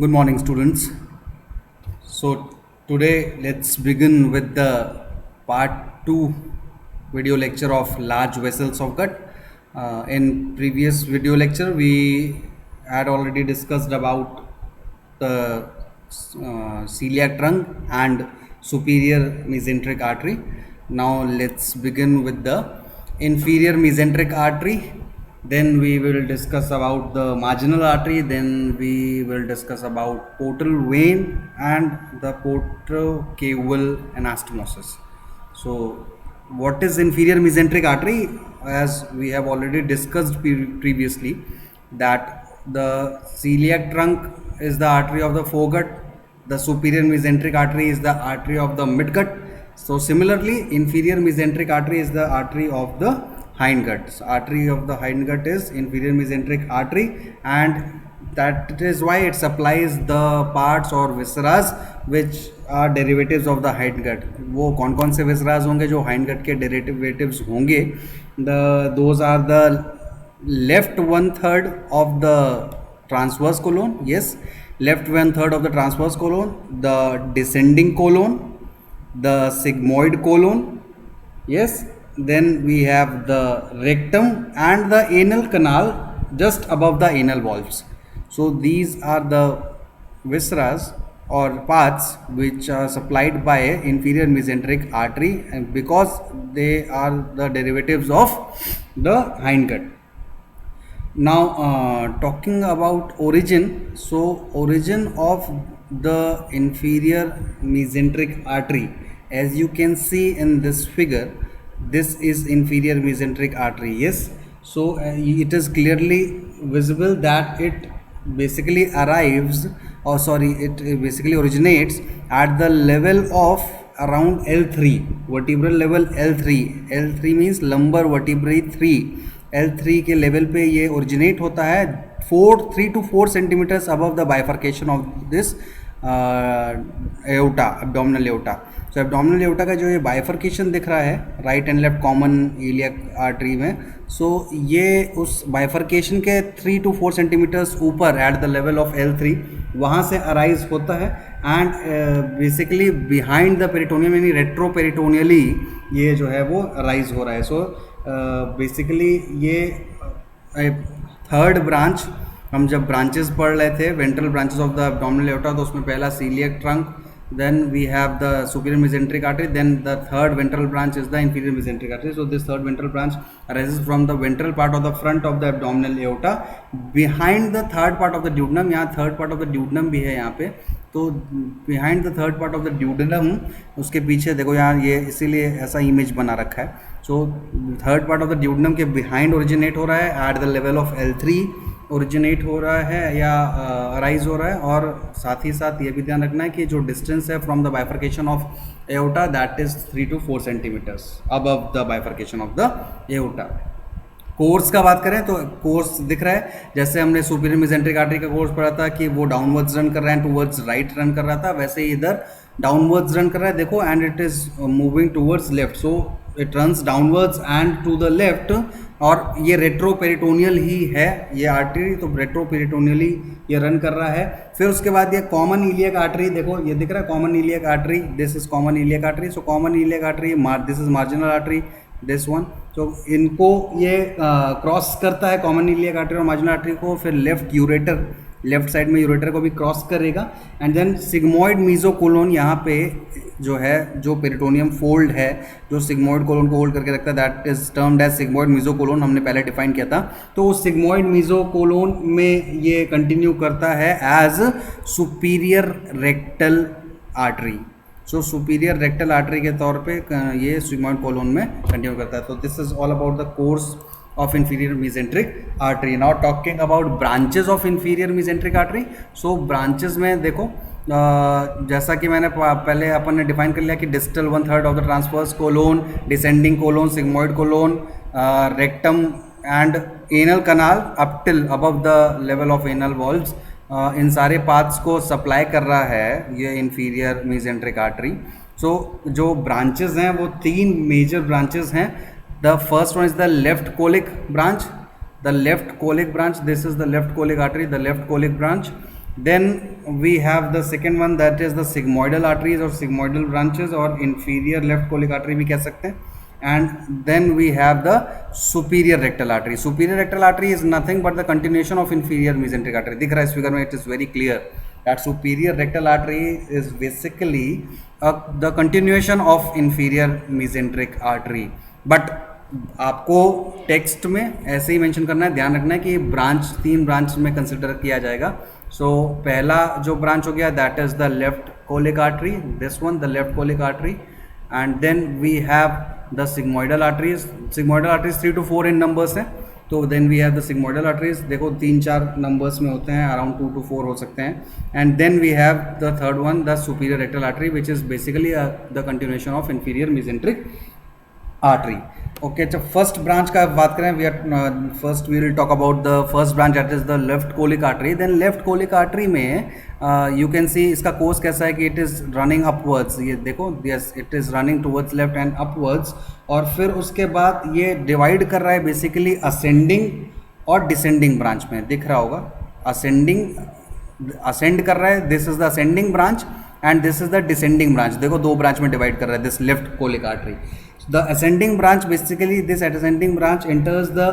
Good morning, students. So, today let's begin with the part 2 video lecture of large vessels of gut. In previous video lecture, we had already discussed about the celiac trunk and superior mesenteric artery. Now, let's begin with the inferior mesenteric artery. Then we will discuss about the marginal artery. Then we will discuss about portal vein and the portocaval anastomosis. So, what is inferior mesenteric artery? As we have already discussed previously, that the celiac trunk is the artery of the foregut, the superior mesenteric artery is the artery of the midgut. So similarly, inferior mesenteric artery is the artery of the hindgut. So artery of the hindgut is inferior mesenteric artery, and that is why it supplies the parts or visceras which are derivatives of the hindgut. वो कौन कौन से visceras होंगे जो hindgut के derivatives होंगे? Those are the left 1/3 of the transverse colon. Yes, left 1/3 of the transverse colon, the descending colon, the sigmoid colon. Yes, then we have the rectum and the anal canal just above the anal valves. So these are the visceras or parts which are supplied by inferior mesenteric artery, and because they are the derivatives of the hindgut. Now talking about origin, so origin of the inferior mesenteric artery, as you can see in this figure, this is inferior mesenteric artery. Yes, so it is clearly visible that it basically arrives, or sorry, it basically originates at the level of around L3, vertebral level L3. L3 means lumbar vertebrae 3. L3 के लेवल पे ये originate होता है 3 to 4 centimetres above the bifurcation of this aorta, abdominal aorta. So abdominal aorta का जो ये bifurcation दिख रहा है right and left common iliac artery में, सो ये उस बाइफर्केशन के 3 to 4 सेंटीमीटर्स ऊपर at the level of L3 वहाँ से अराइज होता है, and basically behind the peritoneum यानी रेट्रोपेरिटोनियली ये जो है वो अराइज हो रहा है. सो बेसिकली ये थर्ड ब्रांच, हम जब ब्रांचेस पढ़ रहे थे ventral branches of the abdominal aorta, तो उसमें पहला coeliac trunk, then we have the superior mesenteric artery, then the third ventral branch is the inferior mesenteric artery. So this third ventral branch arises from the ventral part of the front of the abdominal aorta behind the third part of the duodenum. यहाँ third part of the duodenum भी है यहाँ पे, तो behind the third part of the duodenum, उसके पीछे देखो यहाँ ये इसीलिए ऐसा इमेज बना रखा है. So third part of the duodenum के behind originate हो रहा है at the level of L3 originate हो रहा है या अराइज हो रहा है, और साथ ही साथ ये भी ध्यान रखना है कि जो डिस्टेंस है from the bifurcation of aorta that is 3 to 4 centimetres above the bifurcation of the aorta. Course का बात करें तो कोर्स दिख रहा है जैसे हमने सुपीरियर मेसेंट्रिक आर्टरी का कोर्स पढ़ा था कि वो डाउनवर्ड्स रन कर रहा है, टूवर्ड्स राइट रन कर रहा था, वैसे ही इधर डाउनवर्ड्स रन कर रहा है देखो, and it is moving towards left. So it runs downwards and to the left, और ये रेट्रोपेरिटोनियल ही है ये आर्टरी, तो रेट्रोपेरिटोनियली ये रन कर रहा है. फिर उसके बाद ये कॉमन इलियक आर्टरी देखो, ये दिख रहा है common iliac artery, this is common iliac artery. So common iliac artery, this is marginal artery, this one. तो इनको ये क्रॉस करता है कॉमन इलियक आर्टरी और मार्जिनल आर्टरी को, फिर लेफ्ट यूरेटर, लेफ्ट साइड में यूरेटर को भी क्रॉस करेगा, एंड देन सिग्मोइड मीजोकोलोन यहाँ पे जो है, जो पेरिटोनियम फोल्ड है जो सिग्मोइड कोलोन को होल्ड करके रखता है, that is termed as sigmoid mesocolon, हमने पहले डिफाइन किया था. तो उस सिग्मोइड मीजोकोलोन में ये कंटिन्यू करता है as superior rectal artery. So superior rectal artery के तौर पे ये सिग्मोइड कोलोन में कंटिन्यू करता है. तो this is all about the course of inferior mesenteric artery. Now talking about branches of inferior mesenteric artery. So branches में देखो जैसा कि मैंने पहले अपन ने डिफाइन कर लिया कि distal 1/3 of the transverse colon, descending colon, sigmoid colon, rectum and anal canal up till above the level of anal valves, इन सारे पार्ट्स को सप्लाई कर रहा है ये inferior mesenteric artery. सो जो ब्रांचेस हैं वो 3 मेजर ब्रांचेस हैं. The first one is the left colic branch. The left colic branch, this is the left colic artery, the left colic branch. Then we have the second one, that is the sigmoidal arteries or sigmoidal branches और inferior left colic artery भी कह सकते हैं. And then we have the superior rectal artery. Superior rectal artery is nothing but the continuation of inferior mesenteric artery. दिख रहा है इस figure में, it is very clear that superior rectal artery is basically the continuation of inferior mesenteric artery. But आपको text में ऐसे ही mention करना है, ध्यान रखना है कि ब्रांच 3 ब्रांच में कंसिडर किया जाएगा. सो पहला जो ब्रांच हो गया that is the left colic artery, this one the left colic artery. And then we have the sigmoidal arteries. Sigmoidal arteries 3 to 4 in numbers है, तो then we have the sigmoidal arteries. देखो 3-4 numbers में होते हैं, around 2 to 4 हो सकते हैं. And then we have the third one the superior rectal artery which is basically the continuation of inferior mesenteric artery. Okay, जब फर्स्ट ब्रांच का बात करें, we first we will talk about the first branch that is the left colic artery. Then left colic artery में you can see इसका course कैसा है कि it is running upwards. ये देखो, yes it is running towards left and upwards. और फिर उसके बाद ये डिवाइड कर रहा है बेसिकली असेंडिंग और डिसेंडिंग ब्रांच में. दिख रहा होगा असेंड कर रहा है, this is the ascending branch and this is the descending branch. देखो 2 ब्रांच में डिवाइड कर रहा है this left colic artery. The ascending branch, basically this ascending branch enters the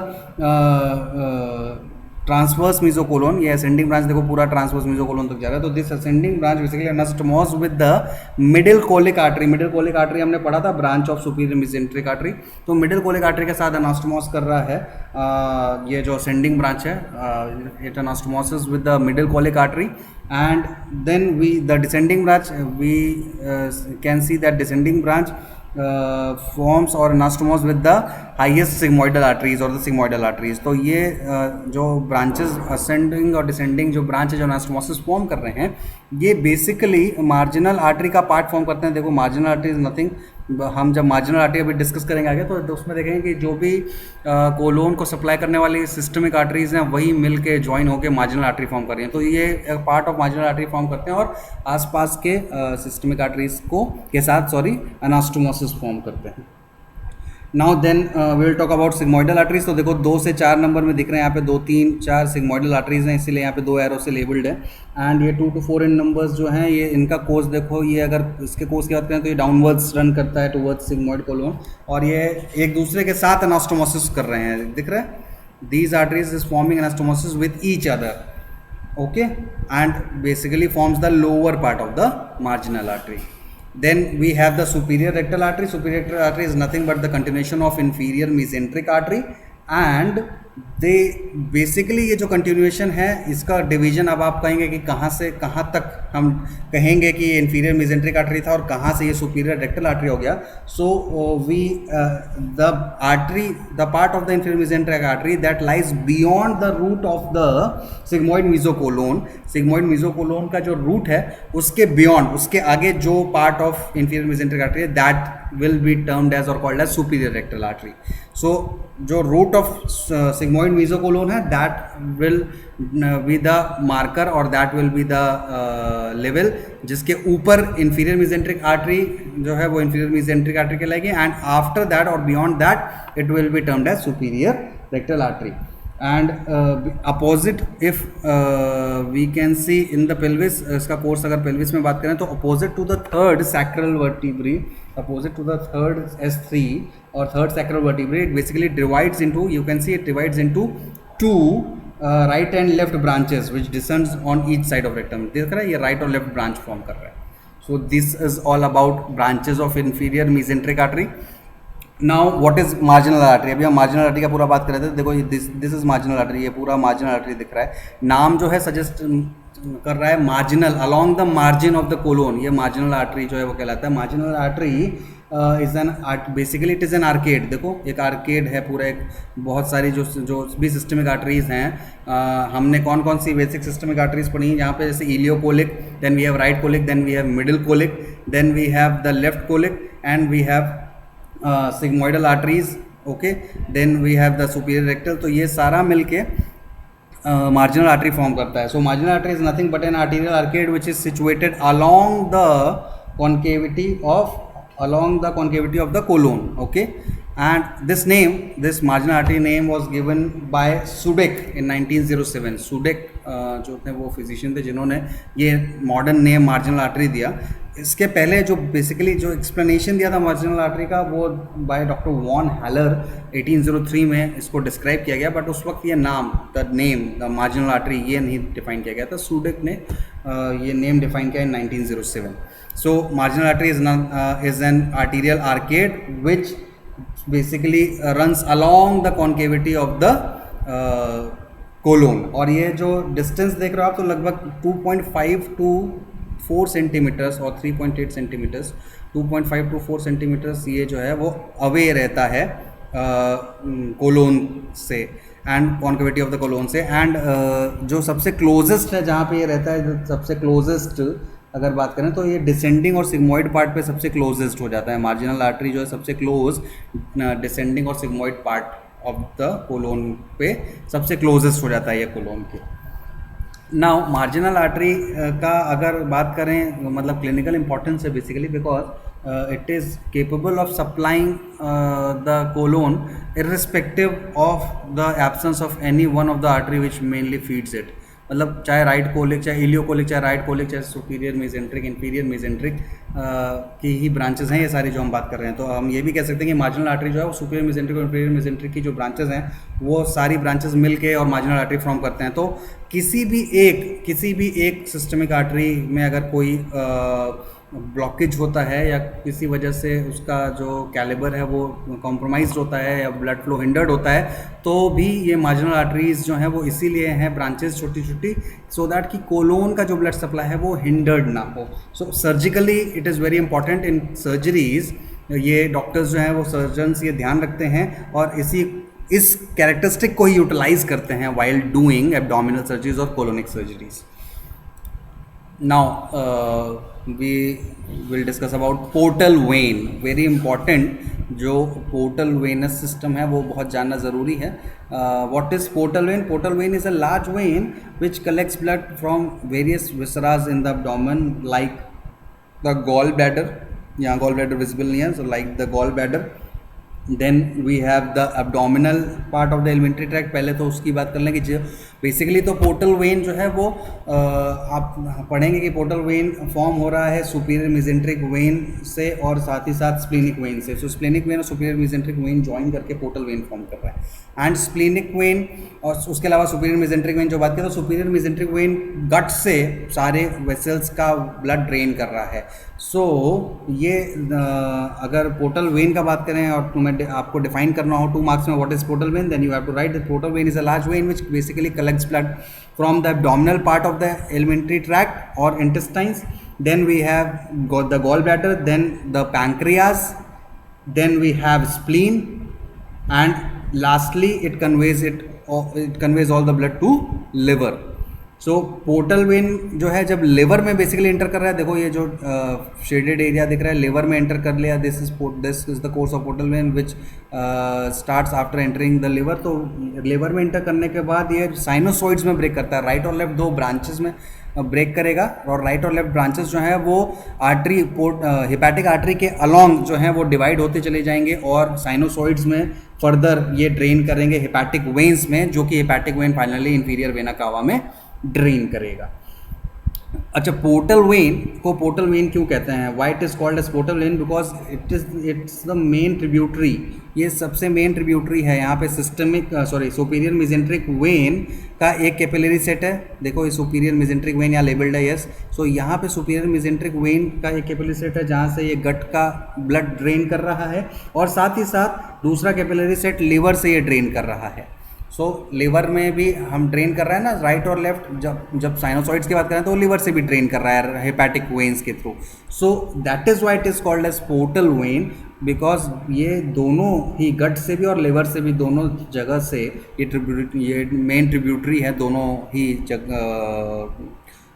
transverse mesocolon. ये ascending branch देखो पूरा transverse mesocolon तक जा रहा है. तो this ascending branch basically anastomose with the middle colic artery. middle colic artery हमने पढ़ा था branch of superior mesenteric artery. तो middle colic artery के साथ anastomose कर रहा है ये जो ascending branch है, it anastomoses with the middle colic artery. And then the descending branch, we can see that descending branch forms or anastomose with the highest sigmoidal arteries or the sigmoidal arteries. तो ये जो branches ascending और descending जो branch है जो anastomosis form कर रहे हैं, ये basically marginal artery का part form करते हैं. देखो marginal artery is nothing, हम जब marginal artery अभी डिस्कस करेंगे आगे तो उसमें देखेंगे कि जो भी कोलोन को सप्लाई करने वाली सिस्टमिक आर्टरीज हैं वही मिल के ज्वाइन होकर मार्जिनल आर्टरी फॉर्म कर रही हैं. तो ये part of marginal artery form करते हैं और आसपास के सिस्टमिक आर्टरीज को के साथ अनास्टोमोसिस फॉर्म करते हैं. Now then we will talk about sigmoidal arteries. तो देखो 2 से 4 नंबर में दिख रहे हैं, यहाँ पे 2, 3, 4 सिग्मोइडल आर्टरीज हैं, इसीलिए यहाँ पे 2 एरो से लेबल्ड है. एंड ये 2 to 4 इन नंबर्स जो हैं, ये इनका कोर्स देखो, ये अगर इसके कोर्स की बात करें तो ये डाउनवर्ड्स रन करता है टुवर्ड्स सिग्मोइड कोलोन, और ये एक दूसरे के साथ अनास्टोमोसिस कर रहे हैं. दिख रहा है, these arteries is forming anastomosis with each other. Okay, and basically forms the lower part of the marginal artery. Then we have the superior rectal artery. Superior rectal artery is nothing but the continuation of inferior mesenteric artery, and they basically ये जो continuation है इसका division अब आप कहेंगे कि कहाँ से कहाँ तक हम कहेंगे कि ये inferior mesenteric artery था और कहाँ से ये superior rectal artery हो गया. So the artery, the part of the inferior mesenteric artery that lies beyond the root of the sigmoid mesocolon. sigmoid mesocolon का जो root है उसके beyond, उसके आगे जो part of inferior mesenteric artery है, that will be termed as or called as superior rectal artery. So जो root of sigmoid mesocolon है, that will be the marker or that will be the level जिसके ऊपर inferior mesenteric artery जो है वो inferior mesenteric artery कहलाएगी, and after that or beyond that it will be termed as superior rectal artery. And opposite, if we can see in the pelvis, इसका course अगर pelvis में बात करें तो opposite to the third sacral vertebrae, opposite to the third S3 or third sacral vertebrae, it basically divides into, you can see it divides into 2 right and left branches which descends on each side of rectum. देख रहा है, ये right और left branch form कर रहा है. So this is all about branches of inferior mesenteric artery. Now what is marginal artery. अभी हम मार्जिनल आर्टरी का पूरा बात कर रहे थे. देखो दिस इज मार्जिनल आर्टरी, ये पूरा मार्जिनल आर्टरी दिख रहा है. नाम जो है सजेस्ट कर रहा है marginal, along the margin of the colon. ये मार्जिनल आर्टरी जो है वो कहलाता है. Marginal artery is an basically it is an arcade. देखो एक आर्केड है पूरा, एक बहुत सारी जो भी सिस्टमिक आर्टरीज हैं. हमने कौन कौन सी बेसिक सिस्टमिक आर्टरीज पढ़ी हैं यहाँ पे, जैसे ileocolic, then we have right colic, then we have middle colic, then we have the left colic, and we have sigmoidal arteries. okay, then we have the superior rectal. तो ये सारा मिलके marginal artery form करता है. so marginal artery is nothing but an arterial arcade which is situated along the concavity of the colon. okay, and this marginal artery name was given by Sudeck in 1907. Sudeck जो थे वो physician थे जिन्होंने ये modern name marginal artery दिया. इसके पहले जो बेसिकली जो एक्सप्लेनेशन दिया था मार्जिनल आर्टरी का वो बाय डॉक्टर वॉन हैलर 1803 में इसको डिस्क्राइब किया गया, बट उस वक्त ये नाम the name the marginal artery ये नहीं डिफाइन किया गया था. सुडेक ने ये नेम डिफाइन किया in 1907. So marginal artery is an arterial arcade which basically runs along the concavity of the colon. और ये जो डिस्टेंस देख रहे हो आप तो लगभग 2.5 to 4 सेंटीमीटर्स और 3.8 सेंटीमीटर्स, 2.5 to 4 सेंटीमीटर्स ये जो है वो अवे रहता है कोलोन से and concavity of the colon से. एंड जो सबसे क्लोजेस्ट है जहाँ पे ये रहता है, सबसे क्लोजेस्ट अगर बात करें तो ये डिसेंडिंग और सिग्मोइड पार्ट पे सबसे क्लोजेस्ट हो जाता है. मार्जिनल आर्टरी जो है सबसे क्लोज डिसेंडिंग और sigmoid part of the colon पे सबसे क्लोजेस्ट हो जाता है ये कोलोन के. नाउ मार्जिनल आर्टरी का अगर बात करें मतलब क्लिनिकल इंपॉर्टेंस है basically because it is capable of supplying the colon irrespective of the absence of any one of the artery which mainly feeds it. मतलब चाहे राइट कोलिक, चाहे इलियोकोलिक, चाहे राइट कोलिक, चाहे सुपीरियर मेजेंट्रिक, इंफीरियर मेजेंट्रिक की ही branches हैं ये सारी जो हम बात कर रहे हैं. तो हम ये भी कह सकते हैं कि मार्जिनल आर्टरी जो है वो सुपीरियर मेजेंट्रिक और इंफीरियर मेजेंट्रिक की जो ब्रांचेस हैं वो सारी ब्रांचेस मिलके और मार्जिनल आर्टरी फॉर्म करते हैं. तो किसी भी एक सिस्टमिक आर्टरी में अगर कोई ब्लॉकेज होता है या किसी वजह से उसका जो कैलिबर है वो कॉम्प्रोमाइज्ड होता है या ब्लड फ्लो हिंडर्ड होता है तो भी ये मार्जिनल आर्टरीज जो हैं वो इसीलिए हैं ब्रांचेस छोटी छोटी, सो दैट कि कोलोन का जो ब्लड सप्लाई है वो हिंडर्ड ना हो. So surgically it is very important in surgeries. ये डॉक्टर्स जो हैं वो सर्जन्स ये ध्यान रखते हैं और इस कैरेक्टरिस्टिक को ही यूटिलाइज करते हैं वाइल डूइंग एब्डोमिनल सर्जरीज और colonic surgeries. Now we will discuss about portal vein. very important. जो portal venous system है वो बहुत जानना ज़रूरी है. What is portal vein? Portal vein is a large vein which collects blood from various viscera in the abdomen like the gallbladder. यहाँ gallbladder visible नहीं है, so like the gallbladder. Then we have the abdominal part of the alimentary tract. पहले तो उसकी बात कर लें कि जो बेसिकली तो पोर्टल वेन जो है वो आप पढ़ेंगे कि पोर्टल वेन फॉर्म हो रहा है सुपीरियर मेजेंट्रिक वेन से और साथ ही साथ स्प्लीनिक वेन से. सो स्प्लीनिक वेन और सुपीरियर मेजेंट्रिक वेन ज्वाइन करके पोर्टल वेन फॉर्म कर रहा है. एंड स्प्लीनिक वेन और उसके अलावा सुपीरियर मेजेंट्रिक वेन जो बात करें तो सुपीरियर मेजेंट्रिक वेन गट से सारे वेसल्स का ब्लड ड्रेन कर रहा है. सो ये अगर पोर्टल वेन का बात करें और तुम्हें आपको डिफाइन करना हो 2 मार्क्स में what is portal vein, then you have to write that portal vein is a large vein which basically collects blood from the abdominal part of the alimentary tract और intestines. Then we have the gall bladder, then the pancreas, then we have spleen and lastly it conveys all the blood to liver. So portal vein जो है जब liver में basically enter कर रहा है, देखो ये जो शेडेड एरिया दिख रहा है लिवर में एंटर कर लिया, this is the course of portal when which starts after entering the liver. तो लिवर में एंटर करने के बाद ये साइनोसॉइड्स में ब्रेक करता है. राइट और लेफ्ट 2 ब्रांचेस में ब्रेक करेगा और राइट और लेफ्ट ब्रांचेस जो हैं वो आर्टरी हिपैटिक आर्टरी के अलॉन्ग जो हैं वो डिवाइड होते चले जाएंगे और साइनोसॉइड्स में फर्दर ये ड्रेन करेंगे हिपैटिक वेन्स में, जो कि hepatic vein finally inferior vena cava में ड्रेन करेगा. अच्छा, पोर्टल वेन को पोर्टल वेन क्यों कहते हैं? Why it is called as portal vein? Because it's the main tributary. ये सबसे मेन ट्रिब्यूटरी है. यहाँ पे सुपीरियर मेजेंट्रिक वेन का एक कैपिलरी सेट है. देखो ये सुपीरियर मेजेंट्रिक वेन यहाँ लेबल्ड है, यस. सो यहाँ पे सुपीरियर मेजेंट्रिक वेन का एक कैपिलरी सेट है जहाँ से ये गट का ब्लड ड्रेन कर रहा है और साथ ही साथ दूसरा कैपिलरी सेट लिवर से ये ड्रेन कर रहा है. सो लिवर में भी हम ड्रेन कर रहे हैं ना, राइट और लेफ्ट. जब साइनोसॉइड्स की बात करें तो लिवर से भी ड्रेन कर रहा है हेपेटिक वेन्स के थ्रू. So that is why it is called as portal vein, because ये दोनों ही गट से भी और लिवर से भी दोनों जगह से ये मेन ट्रिब्यूटरी है. दोनों ही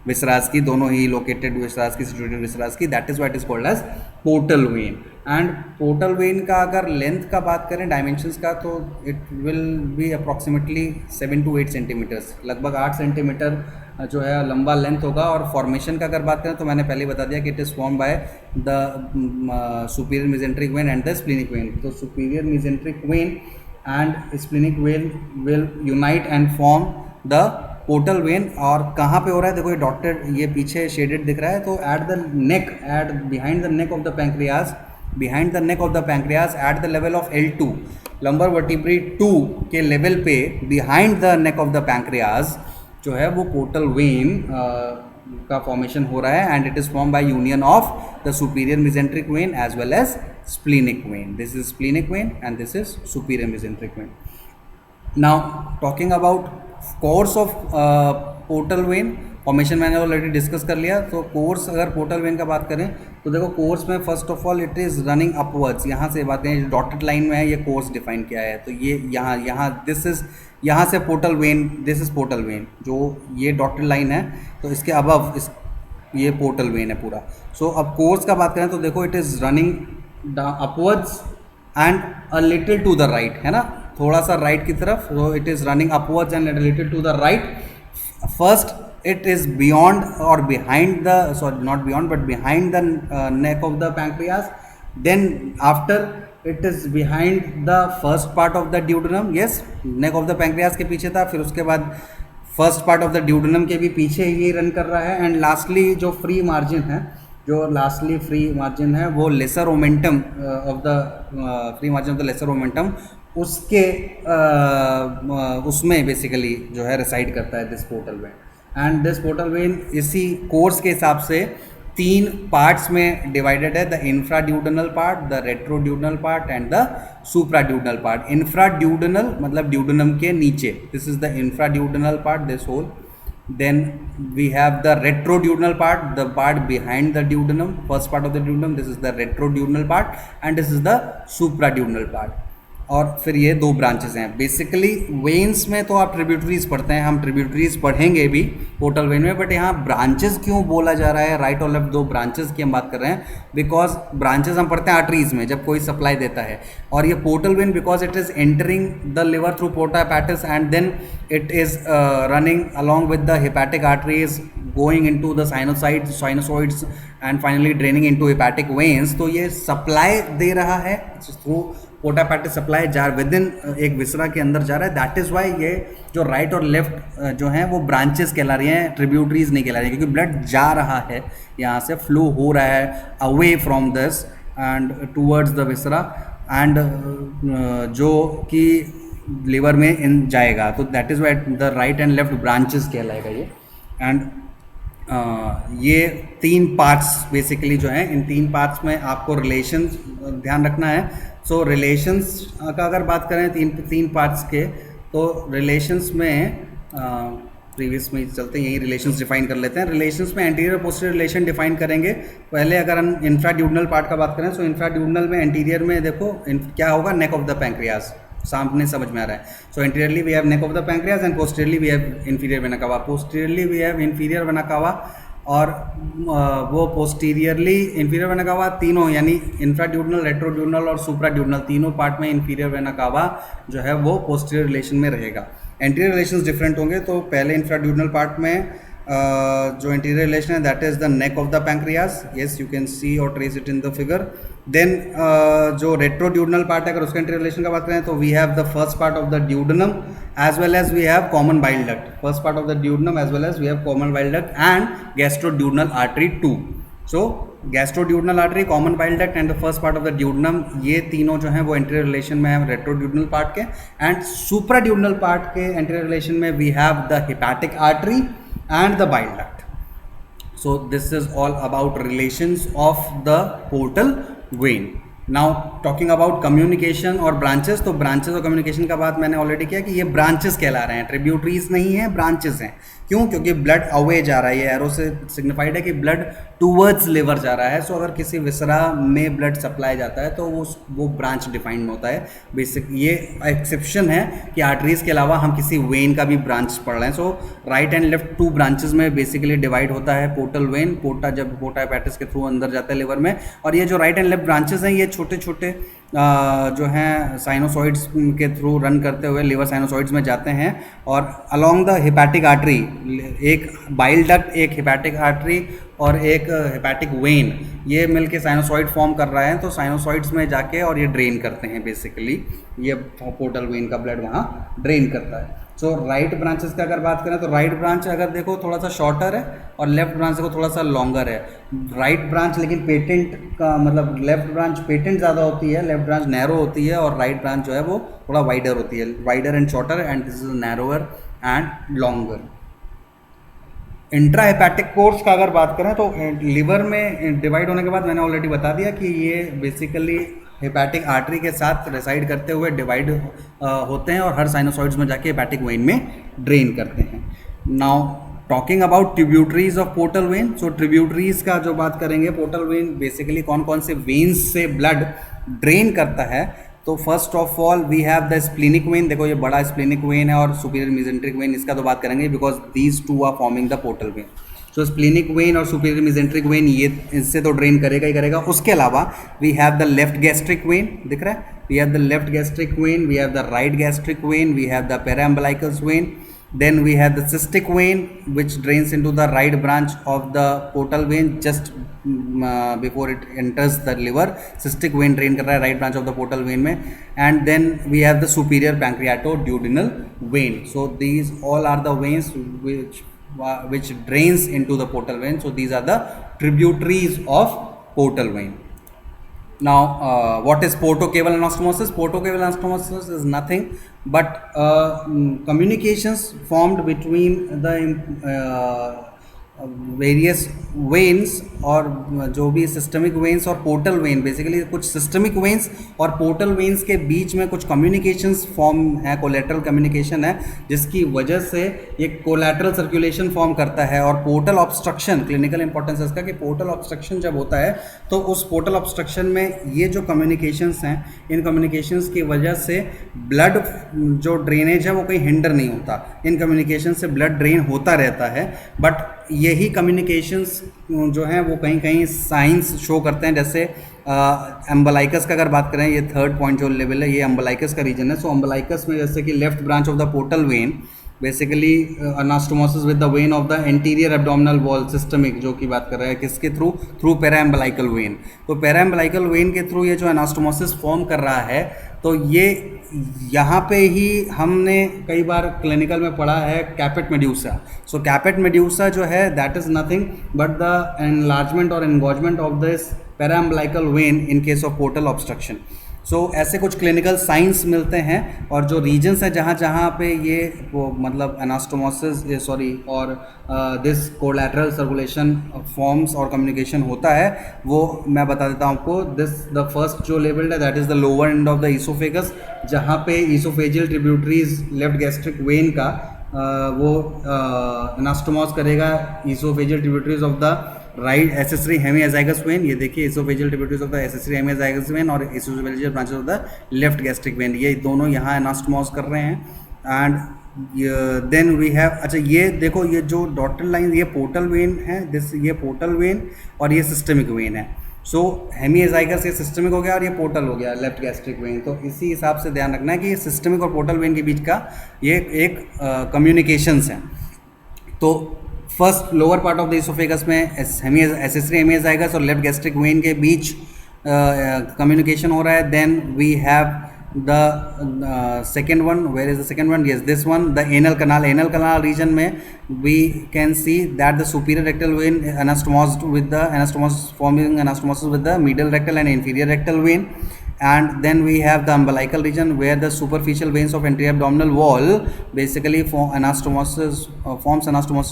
विसराज की, दोनों ही लोकेटेड विसराज की, सिचुएटेड विसराज की. That is why it is called as portal vein. And portal vein का अगर लेंथ का बात करें डायमेंशंस का, तो it will be approximately 7 to 8 centimetres, लगभग 8 सेंटीमीटर जो है लंबा लेंथ होगा। और फॉर्मेशन का अगर बात करें तो मैंने पहले बता दिया कि it is form by the superior mesenteric vein and the splenic vein. तो superior mesenteric vein and splenic vein will unite and form the portal vein. और कहाँ पे हो रहा है, देखो ये डॉटेड, ये पीछे शेडेड दिख रहा है, तो at the neck, at behind the neck of the pancreas, behind the neck of the pancreas at the level of L2, lumbar vertebra 2 के लेवल पे behind the neck of the pancreas जो है वो पोर्टल वेन का formation हो रहा है। And it is form by union of the superior mesenteric vein as well as splenic vein. This is splenic vein and this is superior mesenteric vein. Now talking about course of portal vein, formation मैंने already discuss कर लिया। तो course अगर portal vein का बात करें तो देखो कोर्स में first of all it is running upwards. यहाँ से बातें डॉटेड लाइन में है, ये कोर्स डिफाइन किया है। तो ये यहाँ दिस इज़, यहाँ से portal vein, this is portal vein, जो ये डॉटेड लाइन है तो इसके अबव इस ये पोर्टल वेन है पूरा। सो अब कोर्स का बात करें तो देखो it is running upwards and a little to the right, है ना, थोड़ा सा राइट की तरफ। So it is running upwards and a little to the right. First it is beyond or behind the, sorry not beyond but behind the neck of the pancreas, then after it is behind the first part of the duodenum, yes neck of the pancreas के पीछे था, फिर उसके बाद first part of the duodenum के भी पीछे ये रन कर रहा है। एंड लास्टली जो फ्री मार्जिन है, जो लास्टली फ्री मार्जिन है वो lesser omentum of the free margin of the lesser omentum उसके उसमें बेसिकली जो है रिसाइड करता है this portal vein. And this portal vein इसी कोर्स के हिसाब से 3 पार्ट्स में डिवाइडेड है, the infraduodenal part, the retroduodenal part and the supraduodenal part. Infraduodenal मतलब ड्यूडनम के नीचे, this is the infraduodenal part, this whole. Then we have the retroduodenal part, the part behind the duodenum, first part of the duodenum, this is the retroduodenal part and this is the supraduodenal part. और फिर ये 2 branches हैं basically. Veins में तो आप tributaries पढ़ते हैं, हम ट्रिब्यूटरीज पढ़ेंगे भी पोर्टल वेन में, बट यहाँ ब्रांचेस क्यों बोला जा रहा है, राइट और लेफ्ट 2 ब्रांचेस की हम बात कर रहे हैं, बिकॉज ब्रांचेस हम पढ़ते हैं आर्टरीज में जब कोई सप्लाई देता है। और ये portal vein because it is entering the liver through porta hepatis and then it is running along with the hepatic arteries going into the sinusoids and finally draining into hepatic veins. तो ये supply दे रहा है through porta hepatis, supply जार within एक viscera के अंदर जा रहा है। दैट इज़ वाई ये जो राइट और लेफ्ट जो हैं वो ब्रांचेस कहला रही हैं, ट्रिब्यूटरीज नहीं कहला रही हैं, क्योंकि ब्लड जा रहा है, यहाँ से फ्लो हो रहा है away from this and towards the viscera and जो कि लिवर में इन जाएगा। तो that is why the right and left branches कहलाएगा ये। एंड ये 3 पार्ट्स बेसिकली जो हैं, इन 3 पार्ट्स में आपको रिलेशंस ध्यान रखना है। सो रिलेशंस का अगर बात करें 3 पार्ट्स के, तो रिलेशंस में प्रीवियस में चलते हैं, यही रिलेशंस डिफाइन कर लेते हैं। रिलेशंस में एंटीरियर और पोस्टीरियर रिलेशन डिफाइन करेंगे। पहले अगर हम इंफ्राड्यूडनल पार्ट का बात करें, सो इंफ्राड्यूडनल में एंटीरियर में देखो क्या होगा, नेक ऑफ द पैंक्रियाज, सामने समझ में आ रहा है। So anteriorly we have neck of the pancreas and posteriorly we have inferior vena cava. Posteriorly we have inferior vena cava, और वो पोस्टीरियरली इंफीरियर वेना कावा तीनों, यानी इंफ्राड्यूडनल, रेट्रोड्यूडनल और सुप्राड्यूडनल तीनों पार्ट में इंफीरियर वेना कावा जो है वो पोस्टीरियर रिलेशन में रहेगा। एंटीरियर रिलेशंस डिफरेंट होंगे। तो पहले इंफ्राड्यूडनल पार्ट में जो एंटीरियर रिलेशन है that is the neck of the pancreas, yes you can see और trace it in the figure. Then जो रेट्रोड्यूडनल पार्ट है, अगर उसका एंटीरियर रिलेशन का बात करें तो we have the first part of the duodenum as well as we have common bile duct, first part of the duodenum as well as we have common bile duct and gastroduodenal artery 2। So gastroduodenal artery, common bile duct and the first part of the duodenum, ये तीनों जो हैं वो anterior relation में है retroduodenal part के। And supraduodenal part के anterior relation में we have the hepatic artery and the bile duct. So this is all about relations of the portal vein. Now talking about communication और branches, तो branches और communication का बात मैंने already किया कि ये ब्रांचेस कहला रहे हैं, ट्रिब्यूटरीज नहीं है, ब्रांचेस हैं। क्यों? क्योंकि ब्लड अवे जा रहा है, ये एरो से सिग्निफाइड है कि ब्लड टूवर्ड्स लिवर जा रहा है। सो अगर किसी विसरा में ब्लड सप्लाई जाता है तो वो ब्रांच डिफाइंड होता है बेसिक। ये एक्सेप्शन है कि आर्टरीज के अलावा हम किसी वेन का भी ब्रांच पढ़ रहे हैं। So right and left two branches में बेसिकली डिवाइड होता है पोर्टल वेन, पोर्टा जब पोर्टा हेपेटिस के थ्रू अंदर जाता है लिवर में। और ये जो राइट एंड लेफ्ट ब्रांचेस हैं ये छोटे छोटे जो हैं साइनोसॉइड्स के थ्रू रन करते हुए लिवर साइनोसॉइड्स में जाते हैं और अलोंग द हेपेटिक आर्टरी, एक बाइल डक्ट, एक हेपेटिक आर्टरी और एक हेपेटिक वेन, ये मिलके साइनोसॉइड फॉर्म कर रहा है। तो साइनोसॉइड्स में जाके और ये ड्रेन करते हैं बेसिकली, ये पोर्टल वेन का ब्लड वहाँ ड्रेन करता है। सो राइट ब्रांचेस की अगर बात करें तो राइट ब्रांच अगर देखो थोड़ा सा शॉर्टर है और लेफ्ट ब्रांच देखो थोड़ा सा लॉन्गर है। राइट ब्रांच लेकिन पेटेंट का मतलब लेफ्ट ब्रांच पेटेंट ज़्यादा होती है, लेफ्ट ब्रांच नैरो होती है, और राइट ब्रांच जो है वो थोड़ा वाइडर होती है, wider and shorter, and this is narrower and longer. Intra hepatic course का अगर बात करें तो लिवर में डिवाइड होने के बाद मैंने ऑलरेडी बता दिया कि ये बेसिकली हेपेटिक आर्टरी के साथ रेसाइड करते हुए डिवाइड होते हैं और हर साइनोसॉइड्स में जाके हेपेटिक वेन में ड्रेन करते हैं। Now talking about tributaries of portal vein, so tributaries का जो बात करेंगे, पोर्टल वेन बेसिकली कौन कौन से वेन्स से ब्लड ड्रेन करता है। तो first of all we have the splenic vein, देखो ये बड़ा स्प्लिनिक वेन है, और सुपीरियर मेसेंट्रिक वेन, इसका तो बात करेंगे because these two are forming the portal vein. So splenic vein और सुपीरियर मेसेंट्रिक वेन ये इससे तो ड्रेन करेगा ही करेगा। उसके अलावा we have the left gastric vein, दिख रहा है, we have the left gastric vein, we have the right gastric vein, we have the paraumbilical vein, then we have the cystic vein which drains into the right branch of the portal vein just before it enters the liver. Cystic vein drain कर रहा है right branch of the portal vein में, and then we have the superior pancreatoduodenal vein. So these all are the veins which drains into the portal vein. So these are the tributaries of portal vein. Now what is portocaval anastomosis? Portocaval anastomosis is nothing but communications formed between the various veins और जो भी systemic veins और portal vein, basically कुछ systemic veins और portal veins के बीच में कुछ communications form है, कोलेटरल कम्युनिकेशन है, जिसकी वजह से ये कोलेटरल सर्कुलेशन फॉर्म करता है। और पोर्टल ऑब्स्ट्रक्शन, क्लिनिकल इंपॉर्टेंस है इसका कि पोर्टल ऑब्स्ट्रक्शन जब होता है तो उस पोर्टल ऑब्स्ट्रक्शन में ये जो कम्युनिकेशंस हैं, इन कम्युनिकेशंस की वजह से ब्लड जो ड्रेनेज है वो कहीं हिंडर नहीं होता, इन कम्युनिकेशन से ब्लड ड्रेन होता रहता है। बट यही कम्युनिकेशंस जो हैं वो कहीं कहीं साइंस शो करते हैं, जैसे एम्बलाइकस का अगर बात करें, ये थर्ड पॉइंट जो लेवल है ये एम्बलाइकस का रीजन है। सो एम्बलाइकस में जैसे कि left branch of the portal when, basically anastomosis with the when of the anterior abdominal wall, systemic जो की बात कर रहे हैं, किसके थ्रू पेराएम्बलाइकल वेन। तो पेराएम्बलाइकल वेन के थ्रू ये जो अनास्टोमोसिस फॉर्म कर रहा है, तो ये यहाँ पे ही हमने कई बार क्लिनिकल में पढ़ा है कैपेट मेड्यूसा। सो कैपेट मेड्यूसा जो है that is nothing but the enlargement और engorgement of this paraumbilical vein in case of portal obstruction. So ऐसे कुछ क्लिनिकल साइंस मिलते हैं, और जो रीजन्स हैं जहाँ जहाँ पे ये वो मतलब एनास्टोमोसिस और दिस कोलैटरल सर्कुलेशन फॉर्म्स और कम्युनिकेशन होता है, वो मैं बता देता हूँ आपको। दिस द फर्स्ट जो लेवल्ड है that is the lower end of the oesophagus, जहाँ पे oesophageal tributaries left gastric vein का वो एनास्टोमोस करेगा oesophageal tributaries of the right accessory hemiazygos vein. ये देखिए oesophageal tributaries of the accessory hemiazygos vein और oesophageal branches of the left gastric vein, ये दोनों यहाँ एनास्टोमोस कर रहे हैं। एंड देन वी हैव, अच्छा ये देखो ये जो डॉटेड लाइन ये पोर्टल वेन है, दिस ये पोर्टल वेन और ये सिस्टमिक वेन है। सो हेमियाजाइगस ये सिस्टमिक हो गया और ये पोर्टल हो गया लेफ्ट गैस्ट्रिक वेन। तो इसी हिसाब से ध्यान रखना है कि ये सिस्टमिक और पोर्टल वेन के बीच का ये एक कम्युनिकेशंस है। तो first lower part of the oesophagus में एसेसरी हेमियाजाइगस और लेफ्ट गैस्ट्रिक वेन के बीच कम्युनिकेशन हो रहा है। Then we have the second one, where is the second one? Yes, this one, the anal canal region में we can see that the superior rectal vein anastomosed with the anastomosis forming anastomosis with the middle rectal and inferior rectal vein, and then we have the umbilical region where the superficial veins of anterior abdominal wall basically forms anastomosis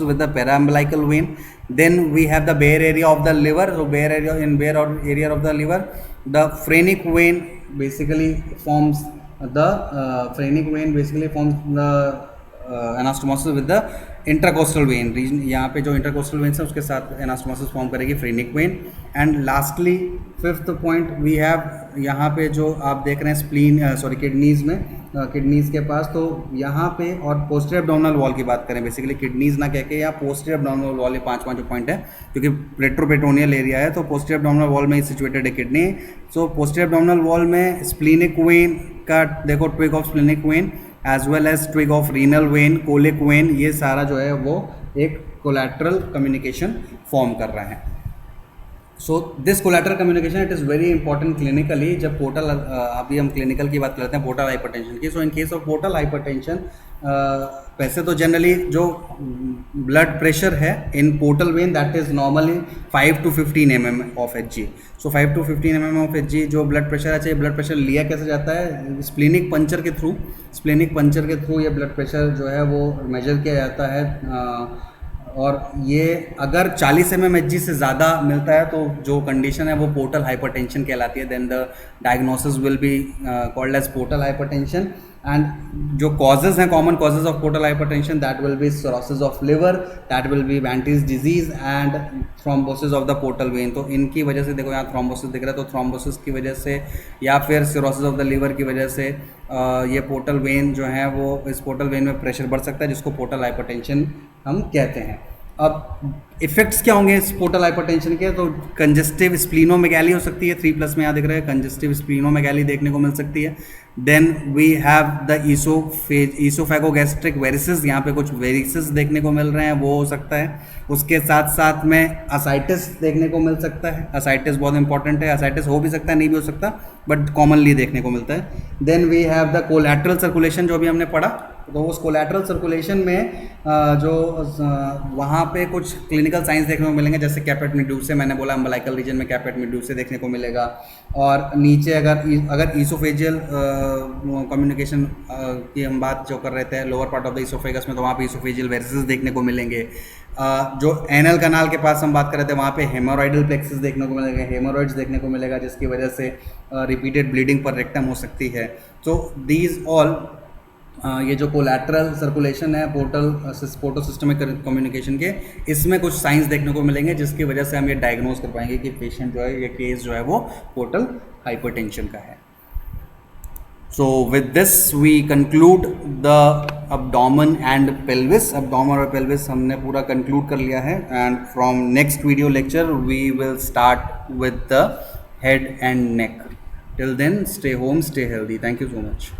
with the paraumbilical vein. Then we have the bare area of the liver. So bare area of the liver, the phrenic vein basically forms the anastomosis with the intracostal vein region. यहाँ पे जो intracostal veins है उसके साथ anastomosis form करेगी phrenic vein. And lastly fifth point we have यहाँ पे जो आप देख रहे हैं स्प्लीन किडनीज में, किडनीज के पास, तो यहाँ पे और पोस्टीरियर एब्डोमिनल वॉल की बात करें, बेसिकली किडनीज ना कह के यहाँ पोस्टीरियर एब्डोमिनल वॉल, ये पाँचवां जो पॉइंट है क्योंकि रेट्रोपेरिटोनियल एरिया है तो पोस्टीरियर एब्डोमिनल वॉल में ही सिचुएटेड है kidney. So posterior abdominal wall में स्प्लीनिक वेन का देखो, twig of splenic vein as well as twig of renal vein, colic vein, ये सारा जो है वो एक कोलैटरल कम्युनिकेशन फॉर्म कर रहा है. So this collateral communication it is very important clinically. जब पोर्टल, अभी हम क्लिनिकल की बात करते हैं पोर्टल हाइपरटेंशन की. So in case of portal hypertension, वैसे तो जनरली जो ब्लड प्रेशर है in portal vein that is normally 5 to 15 mm of Hg. So 5 to 15 mm of Hg जो ब्लड प्रेशर है, चाहिए ब्लड प्रेशर लिया कैसे जाता है, स्प्लीनिक पंचर के थ्रू ये ब्लड प्रेशर जो है वो मेजर किया जाता है. और ये अगर 40 mm Hg से ज़्यादा मिलता है तो जो कंडीशन है वो पोर्टल हाइपरटेंशन कहलाती है. Then the diagnosis will be called as portal hypertension. And जो कॉजेज हैं, common causes of portal hypertension, that will be cirrhosis of liver, that will be Banti's disease and thrombosis of the portal vein. तो इनकी वजह से देखो यहाँ thrombosis दिख रहा है, तो थ्रोम्बोसिस की वजह से या फिर सिरोसिस ऑफ द लिवर की वजह से ये पोर्टल वेन जो है वो, इस पोर्टल वेन में प्रेशर बढ़ सकता है जिसको पोर्टल हाइपरटेंशन हम कहते हैं. अब इफेक्ट्स क्या होंगे इस पोर्टल हाइपरटेंशन के, तो कंजेस्टिव स्प्लीनोमेगाली हो सकती है, 3+ में यहाँ दिख रहा है, कंजेस्टिव स्प्लीनोमेगाली देखने को मिल सकती है. Then we have the oesophagogastric varices, यहाँ पे कुछ वेरिसेस देखने को मिल रहे हैं, वो हो सकता है. उसके साथ साथ में असाइटिस देखने को मिल सकता है. असाइटिस बहुत इंपॉर्टेंट है, असाइटिस हो भी सकता है नहीं भी हो सकता, बट कॉमनली देखने को मिलता है. Then we have the collateral circulation जो भी हमने पढ़ा, तो उस कोलैटरल सर्कुलेशन में जो वहाँ पे कुछ क्लिनिकल साइंस देखने को मिलेंगे, जैसे कैपेट मेड्यूसे, मैंने बोला अम्बिलिकल रीजन में कैपेट मेड्यूसे देखने को मिलेगा. और नीचे अगर ईसोफेजियल कम्युनिकेशन की हम बात जो कर रहे थे, lower part of the oesophagus में, तो वहाँ पे ईसोफेजियल वेरिसेस देखने को मिलेंगे. जो एनल कनाल के पास हम बात कर रहे थे वहाँ पे हेमोरॉइडल प्लेक्सेस देखने को मिलेगा, हेमोरॉइड्स देखने को मिलेगा, जिसकी वजह से रिपीटेड ब्लीडिंग पर रेक्टम हो सकती है. तो दीज ऑल ये जो कोलैटरल सर्कुलेशन है पोर्टो सिस्टमिक कम्युनिकेशन के, इसमें कुछ साइंस देखने को मिलेंगे जिसकी वजह से हम ये डायग्नोज कर पाएंगे कि पेशेंट जो है, ये केस जो है वो पोर्टल हाइपरटेंशन का है. So with this we conclude the abdomen and pelvis. abdomen और पेल्विस हमने पूरा कंक्लूड कर लिया है. And from next video lecture we will start with the head and neck. Till then stay home, stay healthy. Thank you so much.